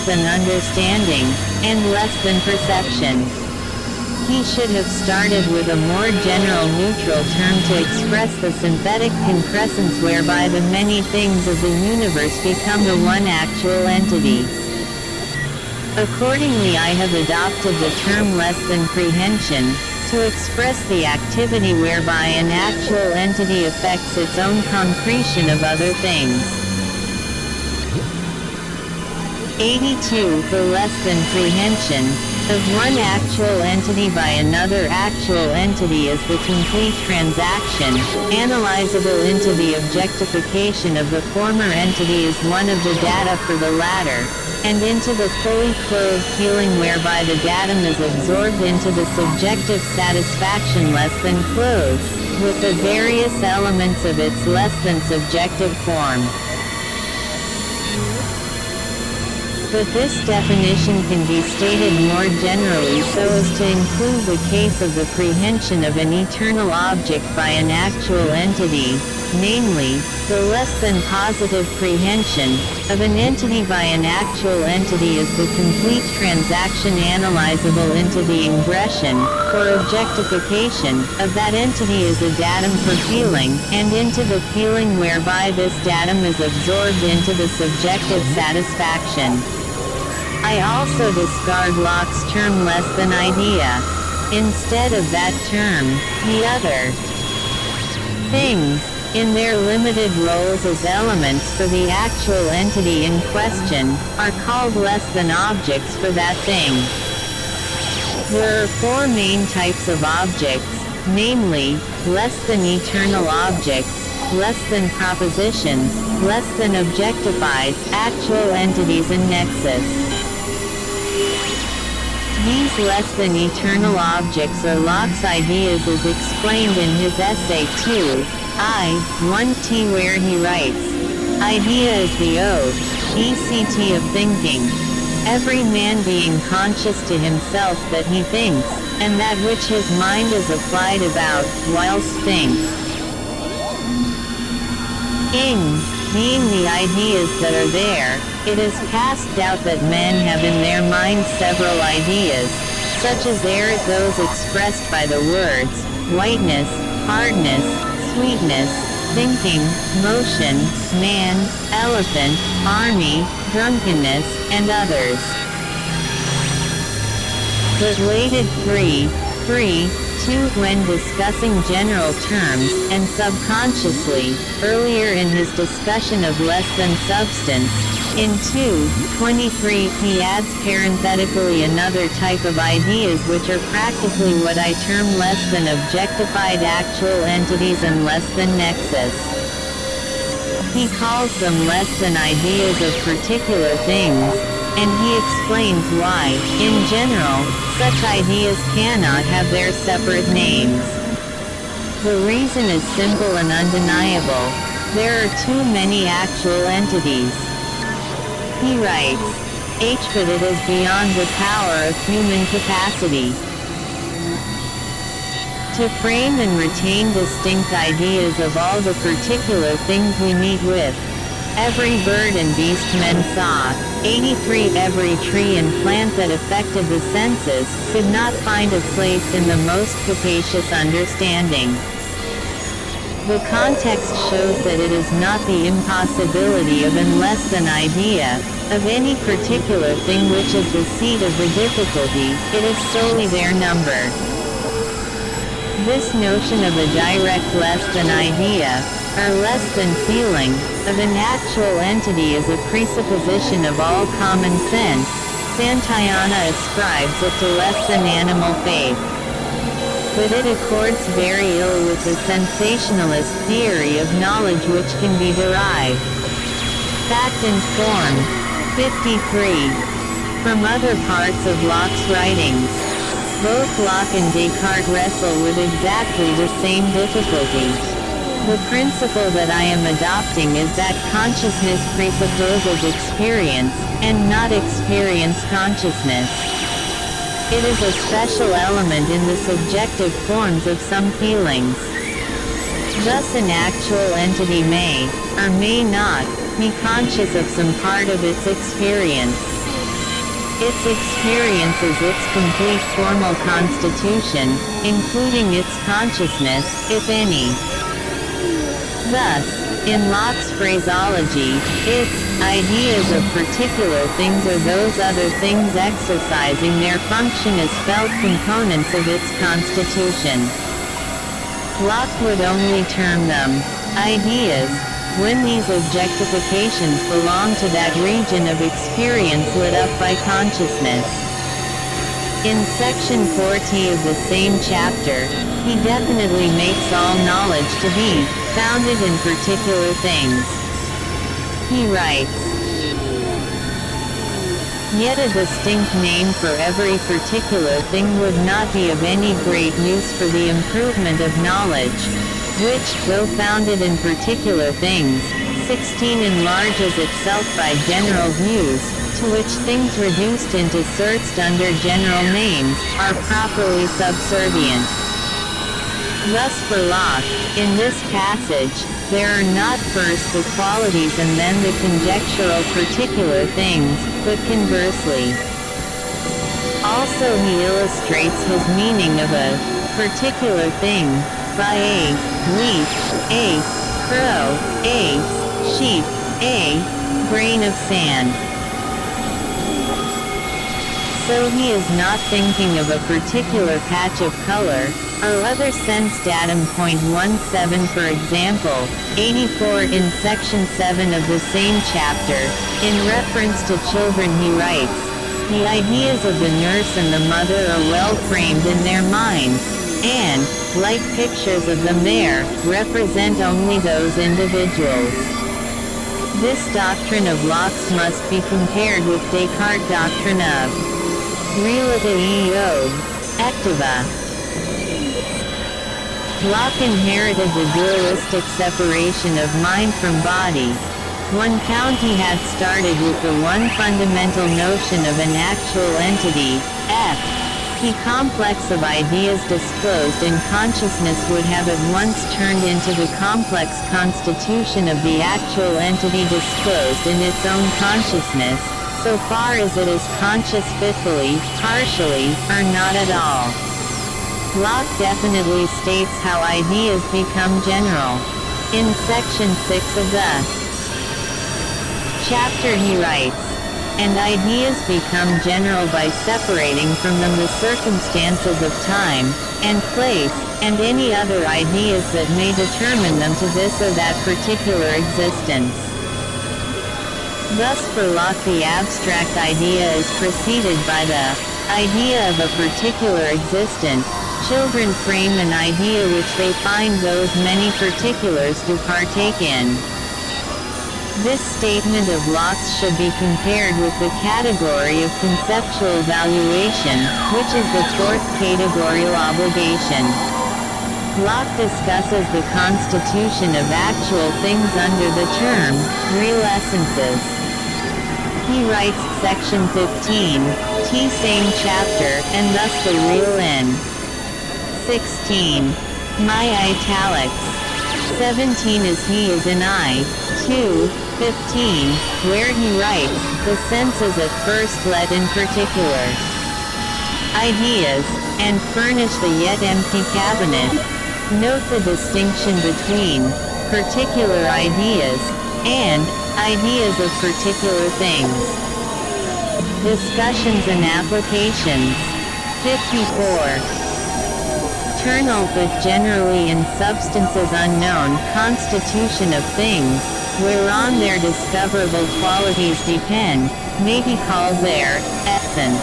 than understanding, and less than perception. He should have started with a more general neutral term to express the synthetic concrescence whereby the many things of the universe become the one actual entity. Accordingly, I have adopted the term less than prehension, to express the activity whereby an actual entity affects its own concretion of other things. 82. The less than prehension of one actual entity by another actual entity is the complete transaction, analyzable into the objectification of the former entity as one of the data for the latter, and into the fully clothed feeling whereby the datum is absorbed into the subjective satisfaction less than clothed, with the various elements of its less than subjective form. But this definition can be stated more generally so as to include the case of the prehension of an eternal object by an actual entity, namely, the less than positive prehension of an entity by an actual entity is the complete transaction analyzable into the ingression, or objectification, of that entity as a datum for feeling, and into the feeling whereby this datum is absorbed into the subjective satisfaction. I also discard Locke's term less than idea. Instead of that term, the other things, in their limited roles as elements for the actual entity in question, are called less than objects for that thing. There are four main types of objects, namely, less than eternal objects, less than propositions, less than objectified, actual entities and nexus. These less than eternal objects are Locke's ideas as explained in his essay 2I.1t where he writes, "Idea is the OECT of thinking. Every man being conscious to himself that he thinks, and that which his mind is applied about, whilst thinks." Ing, being the ideas that are there, it is past doubt that men have in their minds several ideas, such as are those expressed by the words, whiteness, hardness, sweetness, thinking, motion, man, elephant, army, drunkenness, and others. Related 3.2 when discussing general terms, and subconsciously, earlier in his discussion of less than substance, in 2.23 he adds parenthetically another type of ideas which are practically what I term less than objectified actual entities and less than nexus. He calls them less than ideas of particular things, and he explains why, in general, such ideas cannot have their separate names. The reason is simple and undeniable. There are too many actual entities. He writes, but it is beyond the power of human capacity to frame and retain distinct ideas of all the particular things we meet with. Every bird and beast men saw, 83 every tree and plant that affected the senses, could not find a place in the most capacious understanding. The context shows that it is not the impossibility of and less than idea, of any particular thing which is the seat of the difficulty, it is solely their number. This notion of a direct less than idea, or less than feeling, of an actual entity is a presupposition of all common sense. Santayana ascribes it to less than animal faith. But it accords very ill with the sensationalist theory of knowledge which can be derived. Fact and form. 53. From other parts of Locke's writings. Both Locke and Descartes wrestle with exactly the same difficulty. The principle that I am adopting is that consciousness presupposes experience, and not experience consciousness. It is a special element in the subjective forms of some feelings. Thus an actual entity may, or may not, be conscious of some part of its experience. Its experience is its complete formal constitution, including its consciousness, if any. Thus, in Locke's phraseology, its ideas of particular things are those other things exercising their function as felt components of its constitution. Locke would only term them ideas when these objectifications belong to that region of experience lit up by consciousness. In section 40 of the same chapter, he definitely makes all knowledge to be founded in particular things. He writes, "Yet a distinct name for every particular thing would not be of any great use for the improvement of knowledge, which, though founded in particular things, 16 enlarges itself by general views, to which things reduced into certs under general names, are properly subservient." Thus for Locke, in this passage, there are not first the qualities and then the conjectural particular things, but conversely. Also he illustrates his meaning of a particular thing by a leaf, a crow, a sheep, a grain of sand. So he is not thinking of a particular patch of color, or other sense datum. 17 for example, 84 in section 7 of the same chapter, in reference to children he writes, "The ideas of the nurse and the mother are well framed in their minds, and, like pictures of them there, represent only those individuals." This doctrine of Locke's must be compared with Descartes' doctrine of realita eo activa. Locke inherited the dualistic separation of mind from body. One count he had started with the one fundamental notion of an actual entity, F. The complex of ideas disclosed in consciousness would have at once turned into the complex constitution of the actual entity disclosed in its own consciousness, so far as it is conscious fitfully, partially, or not at all. Locke definitely states how ideas become general. In section 6 of the chapter he writes, "And ideas become general by separating from them the circumstances of time, and place, and any other ideas that may determine them to this or that particular existence." Thus for Locke the abstract idea is preceded by the idea of a particular existent. Children frame an idea which they find those many particulars do partake in. This statement of Locke's should be compared with the category of conceptual valuation, which is the fourth categorial obligation. Locke discusses the constitution of actual things under the term real essences. He writes section 15, T same chapter, and thus the real in 16. My italics. 17 is he is in I. 2, 15, where he writes, the senses at first let in particular ideas, and furnish the yet empty cabinet. Note the distinction between particular ideas and ideas of particular things. Discussions and applications. 54. Eternal but generally in substances unknown constitution of things, whereon their discoverable qualities depend, may be called their essence.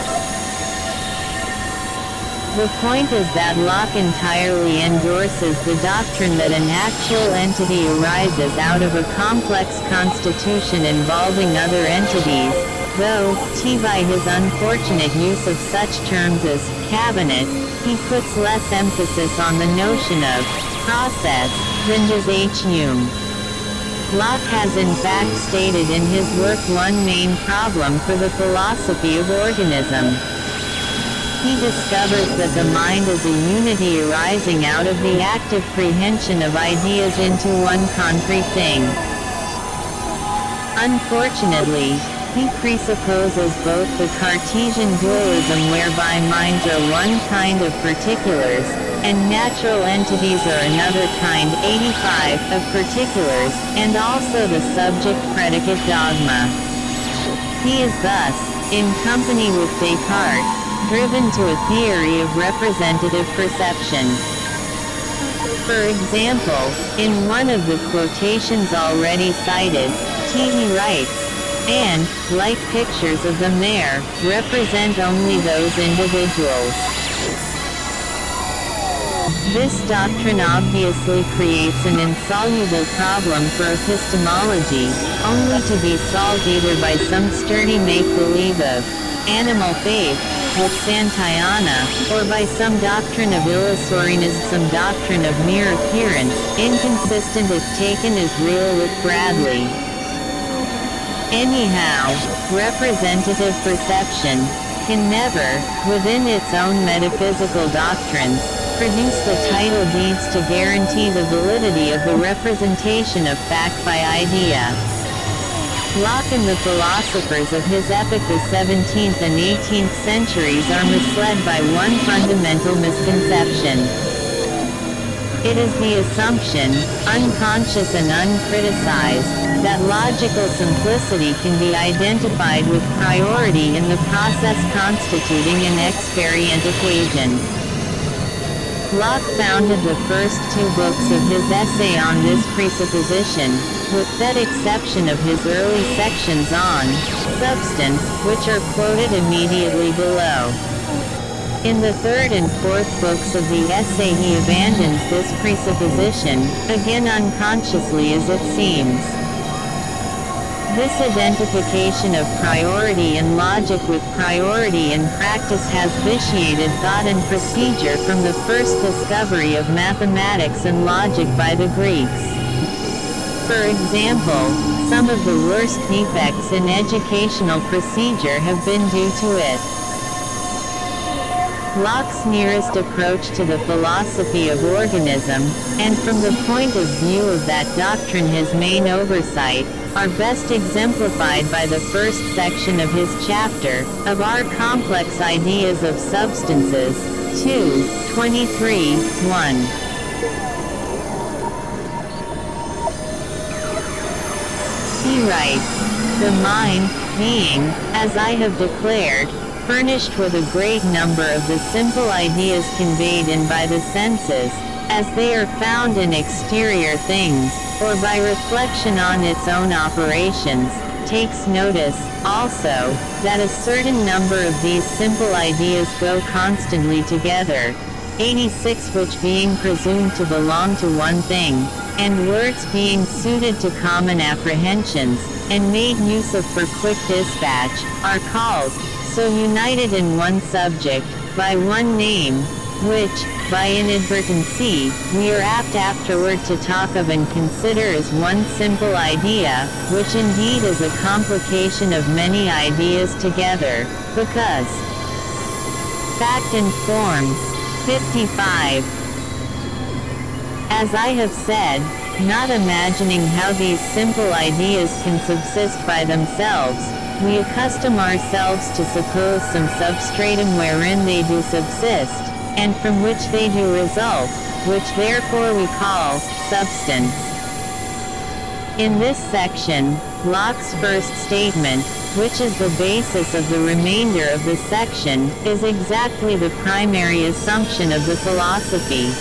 The point is that Locke entirely endorses the doctrine that an actual entity arises out of a complex constitution involving other entities, though, by his unfortunate use of such terms as cabinet, he puts less emphasis on the notion of process than does H. Hume. Locke has in fact stated in his work one main problem for the philosophy of organism. He discovers that the mind is a unity arising out of the active prehension of ideas into one concrete thing. Unfortunately, He presupposes both the Cartesian dualism whereby minds are one kind of particulars, and natural entities are another kind 85 of particulars, and also the subject-predicate dogma. He is thus, in company with Descartes, driven to a theory of representative perception. For example, in one of the quotations already cited, he writes, and, like pictures of them there, represent only those individuals. This doctrine obviously creates an insoluble problem for epistemology, only to be solved either by some sturdy make-believe of animal faith, with Santayana, or by some doctrine of illusoriness, some doctrine of mere appearance, inconsistent if taken as real with Bradley. Anyhow, representative perception can never, within its own metaphysical doctrines, produce the title deeds to guarantee the validity of the representation of fact by idea. Locke and the philosophers of his epoch, the 17th and 18th centuries, are misled by one fundamental misconception. It is the assumption, unconscious and uncriticized, that logical simplicity can be identified with priority in the process constituting an experience equation. Locke founded the first two books of his essay on this presupposition, with that exception of his early sections on substance, which are quoted immediately below. In the third and fourth books of the essay he abandons this presupposition, again unconsciously as it seems. This identification of priority in logic with priority in practice has vitiated thought and procedure from the first discovery of mathematics and logic by the Greeks. For example, some of the worst defects in educational procedure have been due to it. Locke's nearest approach to the philosophy of organism, and from the point of view of that doctrine his main oversight, are best exemplified by the first section of his chapter, of our complex ideas of substances, 2:23:1. He writes, "The mind, being, as I have declared, furnished with a great number of the simple ideas conveyed in by the senses, as they are found in exterior things, or by reflection on its own operations, takes notice, also, that a certain number of these simple ideas go constantly together, 86 which being presumed to belong to one thing, and words being suited to common apprehensions, and made use of for quick dispatch, are called, so united in one subject, by one name, which, by inadvertency, we are apt afterward to talk of and consider as one simple idea, which indeed is a complication of many ideas together, because fact and forms, 55. As I have said, not imagining how these simple ideas can subsist by themselves, we accustom ourselves to suppose some substratum wherein they do subsist, and from which they do result, which therefore we call substance." In this section, Locke's first statement, which is the basis of the remainder of the section, is exactly the primary assumption of the philosophy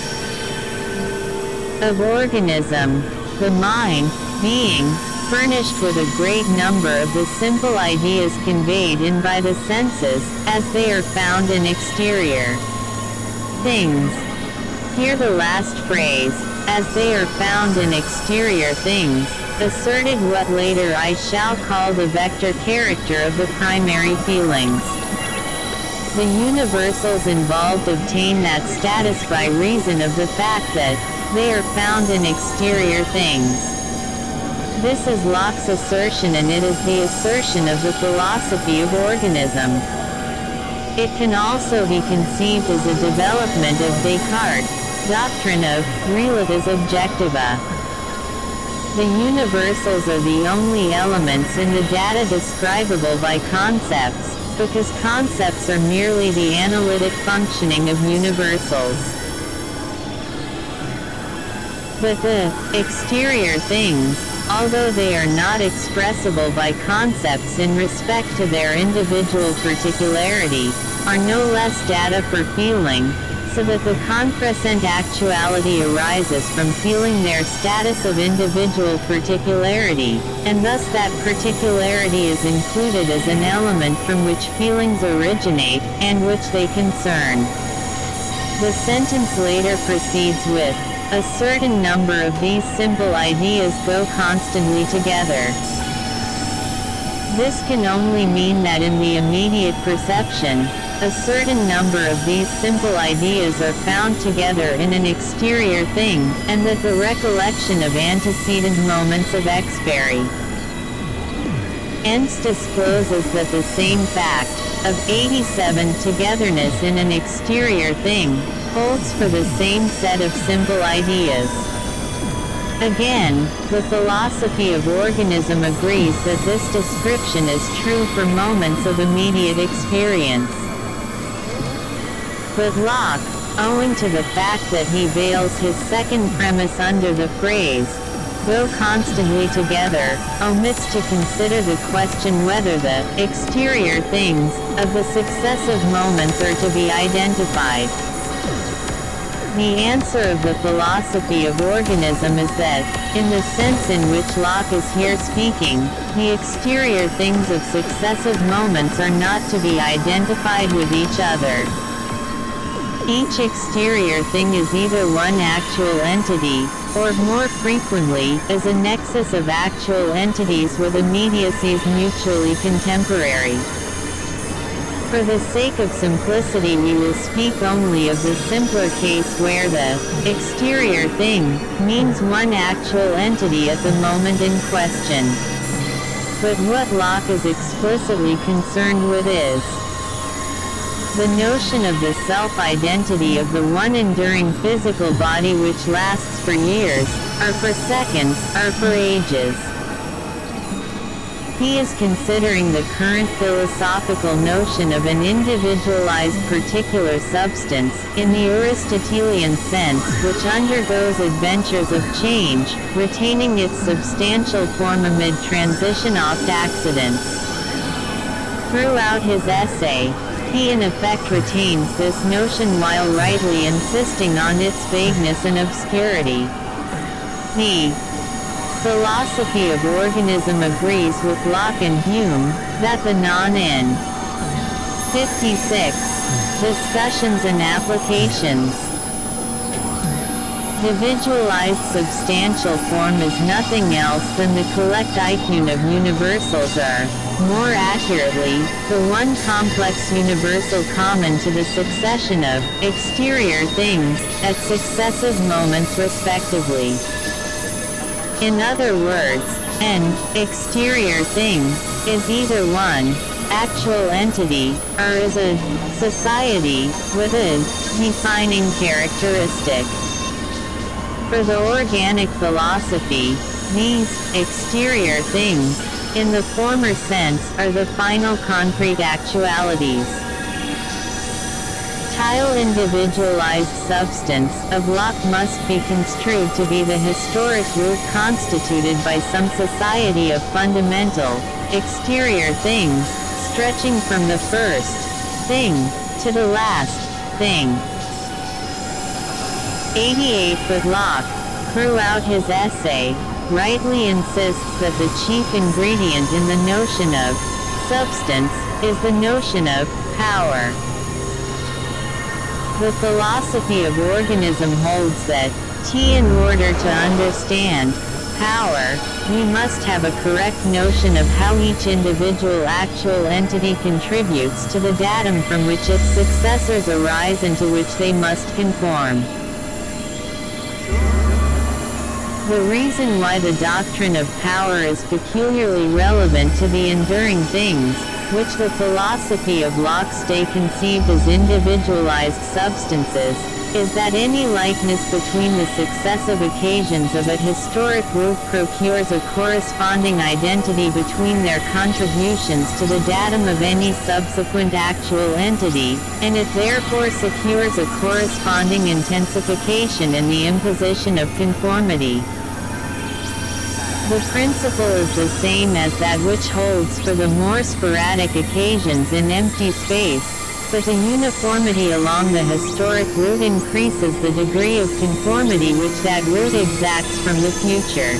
of organism, the mind, being, furnished with a great number of the simple ideas conveyed in by the senses, as they are found in exterior things. Here the last phrase, as they are found in exterior things, asserted what later I shall call the vector character of the primary feelings. The universals involved obtain that status by reason of the fact that they are found in exterior things. This is Locke's assertion, and it is the assertion of the philosophy of organism. It can also be conceived as a development of Descartes' doctrine of relatis objectiva. The universals are the only elements in the data describable by concepts, because concepts are merely the analytic functioning of universals. But the exterior things, although they are not expressible by concepts in respect to their individual particularity, are no less data for feeling, so that the concrescent actuality arises from feeling their status of individual particularity, and thus that particularity is included as an element from which feelings originate, and which they concern. The sentence later proceeds with, "A certain number of these simple ideas go constantly together." This can only mean that in the immediate perception, a certain number of these simple ideas are found together in an exterior thing, and that the recollection of antecedent moments of expery hence discloses that the same fact, of 87 togetherness in an exterior thing, holds for the same set of simple ideas. Again, the philosophy of organism agrees that this description is true for moments of immediate experience. But Locke, owing to the fact that he veils his second premise under the phrase, "go constantly together," omits to consider the question whether the exterior things of the successive moments are to be identified. The answer of the philosophy of organism is that, in the sense in which Locke is here speaking, the exterior things of successive moments are not to be identified with each other. Each exterior thing is either one actual entity, or more frequently, is a nexus of actual entities with immediacies mutually contemporary. For the sake of simplicity we will speak only of the simpler case where the exterior thing means one actual entity at the moment in question. But what Locke is explicitly concerned with is the notion of the self-identity of the one enduring physical body which lasts for years, or for seconds, or for ages. He is considering the current philosophical notion of an individualized particular substance, in the Aristotelian sense, which undergoes adventures of change, retaining its substantial form amid transition oft accidents. Throughout his essay, he in effect retains this notion while rightly insisting on its vagueness and obscurity. The philosophy of organism agrees with Locke and Hume, that the non-in 56. Discussions and applications. Individualized substantial form is nothing else than the collect icon of universals or, more accurately, the one complex universal common to the succession of exterior things, at successive moments respectively. In other words, an exterior thing is either one actual entity, or is a society with a defining characteristic. For the organic philosophy, these exterior things, in the former sense, are the final concrete actualities. Tile individualized substance of Locke must be construed to be the historic root constituted by some society of fundamental, exterior things, stretching from the first thing to the last thing. 88. But Locke, throughout his essay, rightly insists that the chief ingredient in the notion of substance is the notion of power. The philosophy of organism holds that, in order to understand power, we must have a correct notion of how each individual actual entity contributes to the datum from which its successors arise and to which they must conform. The reason why the doctrine of power is peculiarly relevant to the enduring things, which the philosophy of Locke's day conceived as individualized substances, is that any likeness between the successive occasions of a historic root procures a corresponding identity between their contributions to the datum of any subsequent actual entity, and it therefore secures a corresponding intensification in the imposition of conformity. The principle is the same as that which holds for the more sporadic occasions in empty space, but the uniformity along the historic route increases the degree of conformity which that route exacts from the future.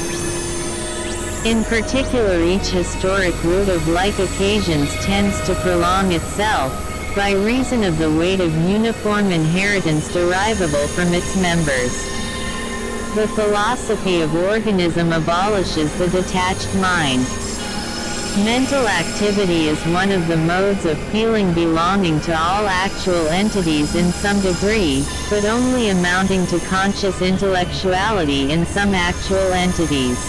In particular, each historic route of like occasions tends to prolong itself, by reason of the weight of uniform inheritance derivable from its members. The philosophy of organism abolishes the detached mind. Mental activity is one of the modes of feeling belonging to all actual entities in some degree, but only amounting to conscious intellectuality in some actual entities.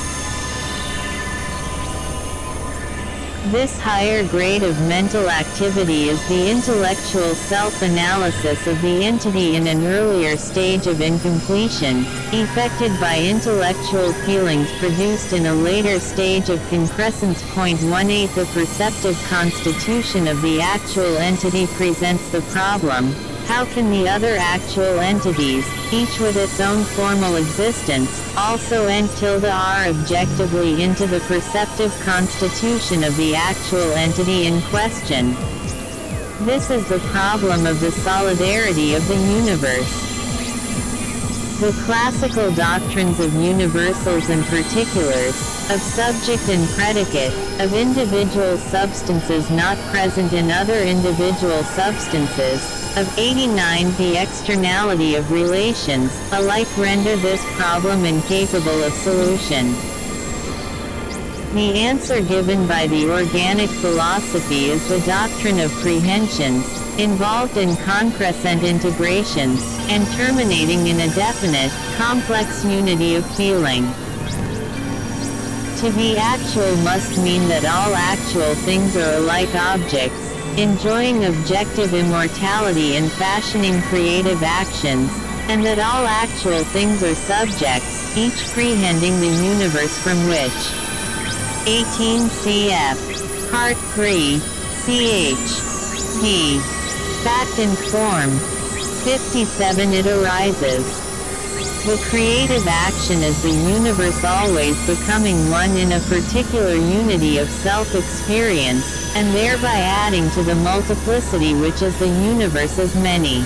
This higher grade of mental activity is the intellectual self-analysis of the entity in an earlier stage of incompletion, effected by intellectual feelings produced in a later stage of concrescence. 18. The perceptive constitution of the actual entity presents the problem: how can the other actual entities, each with its own formal existence, also are objectively into the perceptive constitution of the actual entity in question? This is the problem of the solidarity of the universe. The classical doctrines of universals and particulars, of subject and predicate, of individual substances not present in other individual substances, of 89 the externality of relations, alike render this problem incapable of solution. The answer given by the organic philosophy is the doctrine of prehensions, involved in concrescent integrations, and terminating in a definite, complex unity of feeling. To be actual must mean that all actual things are alike objects, enjoying objective immortality and fashioning creative actions, and that all actual things are subjects, each prehending the universe from which. 18 cf. Part 3, ch. p. Fact and form. 57 It arises. The creative action is the universe always becoming one in a particular unity of self-experience, and thereby adding to the multiplicity which is the universe's many.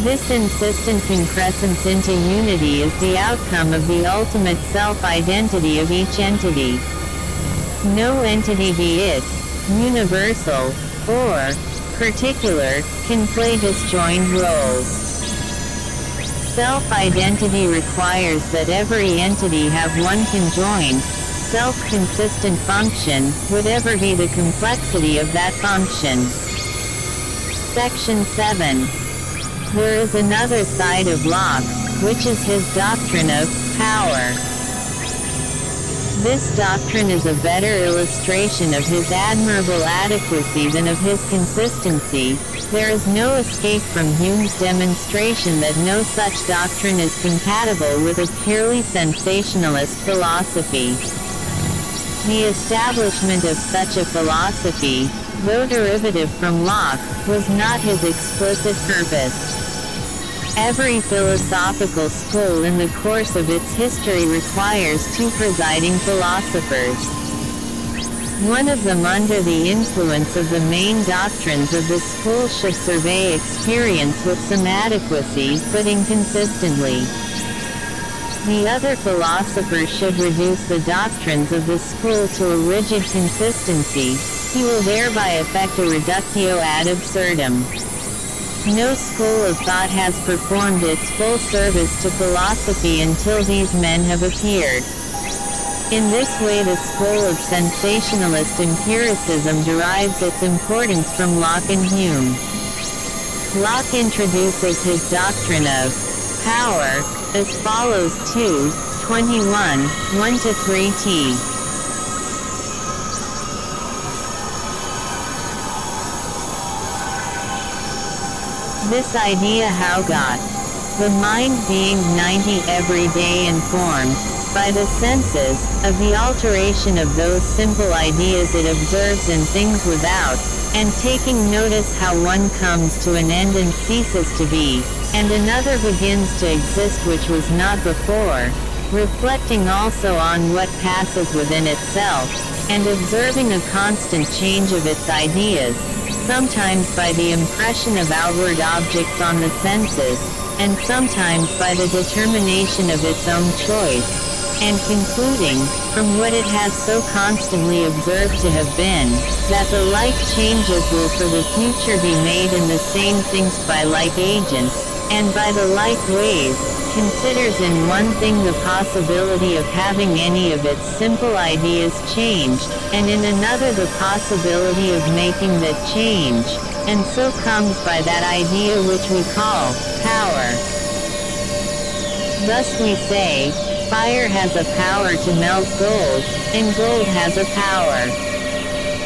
This insistent concrescence into unity is the outcome of the ultimate self-identity of each entity. No entity, be it universal or particular, can play disjoint roles. Self-identity requires that every entity have one conjoined, self-consistent function, whatever be the complexity of that function. Section 7. There is another side of Locke, which is his doctrine of power. This doctrine is a better illustration of his admirable adequacy than of his consistency. There is no escape from Hume's demonstration that no such doctrine is compatible with a purely sensationalist philosophy. The establishment of such a philosophy, though derivative from Locke, was not his explicit purpose. Every philosophical school in the course of its history requires two presiding philosophers. One of them under the influence of the main doctrines of the school should survey experience with some adequacy, but inconsistently. The other philosopher should reduce the doctrines of the school to a rigid consistency. He will thereby effect a reductio ad absurdum. No school of thought has performed its full service to philosophy until these men have appeared. In this way the school of sensationalist empiricism derives its importance from Locke and Hume. Locke introduces his doctrine of power as follows: 2:21, 1-3t. This idea how got the mind being 90 every day informed by the senses of the alteration of those simple ideas it observes in things without, and taking notice how one comes to an end and ceases to be, and another begins to exist which was not before, reflecting also on what passes within itself, and observing a constant change of its ideas, sometimes by the impression of outward objects on the senses, and sometimes by the determination of its own choice, and concluding, from what it has so constantly observed to have been, that the like changes will for the future be made in the same things by like agents, and by the like ways, considers in one thing the possibility of having any of its simple ideas changed, and in another the possibility of making that change, and so comes by that idea which we call power. Thus we say, fire has a power to melt gold, and gold has a power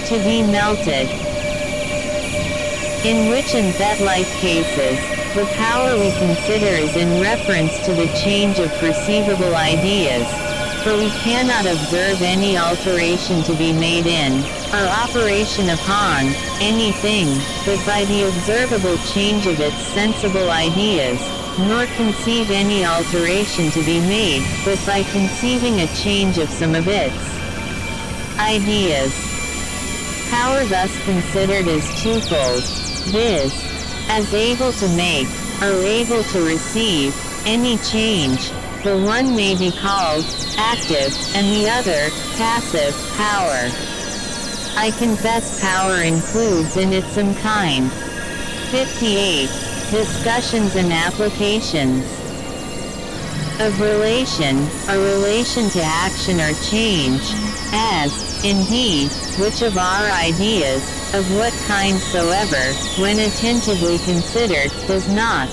to be melted. In which and that like cases, the power we consider is in reference to the change of perceivable ideas, for we cannot observe any alteration to be made in, or operation upon, anything, but by the observable change of its sensible ideas, nor conceive any alteration to be made, but by conceiving a change of some of its ideas. Power thus considered is twofold, viz., as able to make, or able to receive, any change. The one may be called active, and the other passive power. I confess power includes in it some kind. 58. Discussions and applications of relation, a relation to action or change, as, indeed, which of our ideas, of what kind soever, when attentively considered, does not.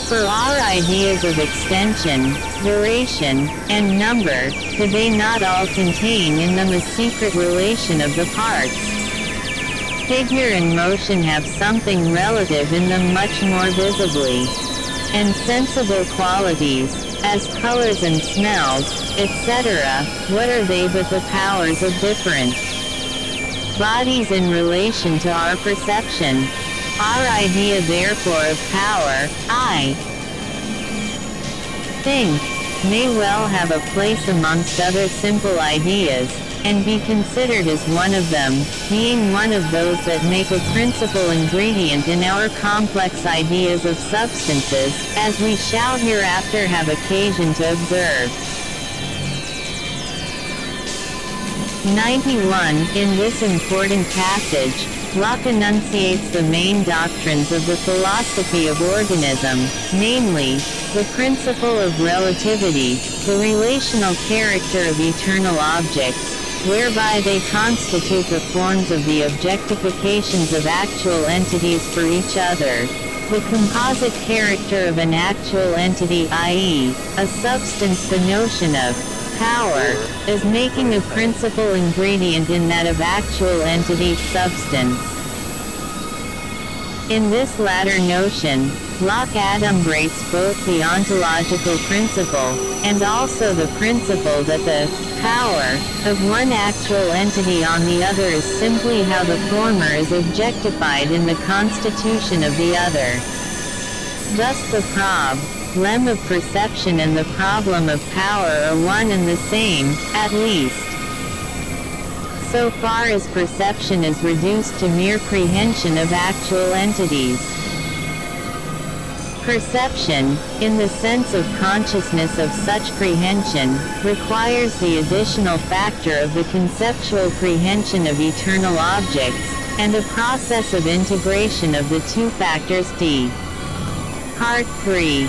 For our ideas of extension, duration, and number, do they not all contain in them a secret relation of the parts? Figure and motion have something relative in them much more visibly. And sensible qualities, as colors and smells, etc., what are they but the powers of different bodies in relation to our perception? Our idea therefore of power, I think, may well have a place amongst other simple ideas, and be considered as one of them, being one of those that make a principal ingredient in our complex ideas of substances, as we shall hereafter have occasion to observe. 91. In this important passage, Locke enunciates the main doctrines of the philosophy of organism, namely, the principle of relativity, the relational character of eternal objects, whereby they constitute the forms of the objectifications of actual entities for each other, the composite character of an actual entity, i.e., a substance, the notion of power, as making a principal ingredient in that of actual entity's substance. In this latter notion, Locke adumbrates both the ontological principle, and also the principle that the power of one actual entity on the other is simply how the former is objectified in the constitution of the other. Thus the problem of perception and the problem of power are one and the same, at least so far as perception is reduced to mere prehension of actual entities. Perception, in the sense of consciousness of such prehension, requires the additional factor of the conceptual prehension of eternal objects, and a process of integration of the two factors d. Part 3.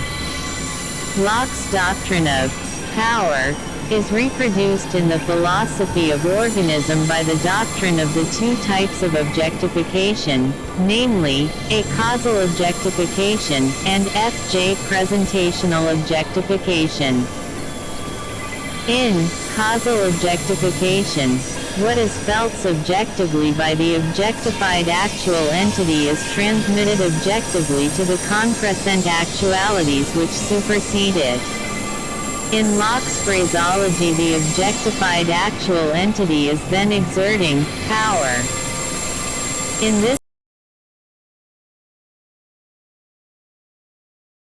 Locke's doctrine of power is reproduced in the philosophy of organism by the doctrine of the two types of objectification, namely, a causal objectification, and F.J. presentational objectification. In causal objectification, What is felt subjectively by the objectified actual entity is transmitted objectively to the concrescent actualities which supersede it. In Locke's phraseology, the objectified actual entity is then exerting power. In this